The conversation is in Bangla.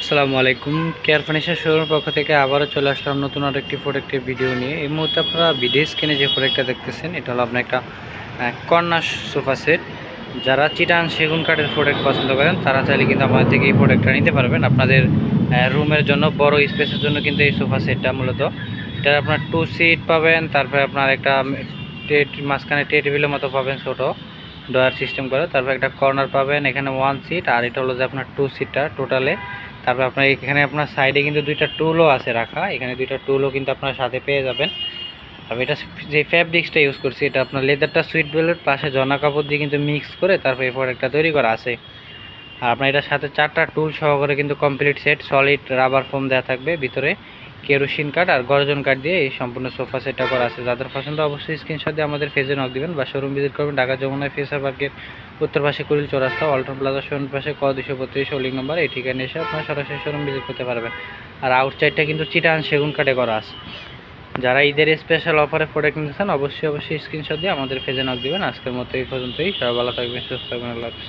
আসসালামু আলাইকুম। কেয়ার ফার্নিচার শোরুমের পক্ষ থেকে আবারও চলে আসলাম নতুন আরেকটি প্রোডাক্টের ভিডিও নিয়ে। এই মুহূর্তে আপনারা ভিডিও স্ক্রিনে যে প্রোডাক্টটা দেখতেছেন এটা হলো আপনার একটা কর্নার সোফা সেট। যারা চিটাং সেগুন কাঠের প্রোডাক্ট পছন্দ করেন তারা চাইলে কিন্তু আমাদের থেকে এই প্রোডাক্টটা নিতে পারবেন। আপনাদের রুমের জন্য বড় স্পেসের জন্য কিন্তু এই সোফা সেটটা মূলত এটা আপনার 2 সিট পাবেন। তারপরে আপনার একটা মাঝখানে টেবিলের মতো পাবেন ছোট ডয়ার সিস্টেম করে। তারপর একটা কর্নার পাবেন, এখানে 1 সিট, আর এটা হলো যে আপনার 2 সিটার টোটালে। তারপর আপনার এখানে আপনার সাইডে কিন্তু দুইটা টুলও আছে রাখা, এখানে দুইটা টুলও কিন্তু আপনার সাথে পেয়ে যাবেন। আর এটা যে ফ্যাব্রিক্সটা ইউজ করছি এটা আপনার লেদারটা সুইট বেলের পাশে জনা কাপড় দিয়ে কিন্তু মিক্স করে তারপর এই প্রোডাক্টটা তৈরি করা আছে। আর আপনার এটার সাথে 4টা টুল সহকারে কিন্তু complete set, solid rubber foam দেওয়া থাকবে ভিতরে, কেরোসিন কাঠ আর গর্জন কাঠ দিয়ে এই সম্পূর্ণ সোফা সেটটা করা আছে। যাদের পছন্দ অবশ্যই স্ক্রিনশট দিয়ে আমাদের পেজে নক দিবেন বা শোরুম ভিজিট করবেন। ঢাকা যমুনায় ফিউচার পার্কের উত্তর পাশে কুড়িল চৌরাস্তা, অল্টন প্লাজা শোরুম পাশে ক 232 হোল্ডিং নাম্বার। এই ঠিকানা এসে আপনারা সরাসরি শোরুম ভিজিট করতে পারবেন। আর আউটসাইডটা কিন্তু চিটাং সেগুন কাঠে করা আছে। যারা ঈদের স্পেশাল অফারে প্রোডাক্ট নিতে চান অবশ্যই স্ক্রিনশট দিয়ে আমাদের পেজে নক দিবেন। আজকের মতো এই পর্যন্তই। সবাই ভালো থাকবেন, সুস্থ থাকবেন, আল্লাহ হাফেজ।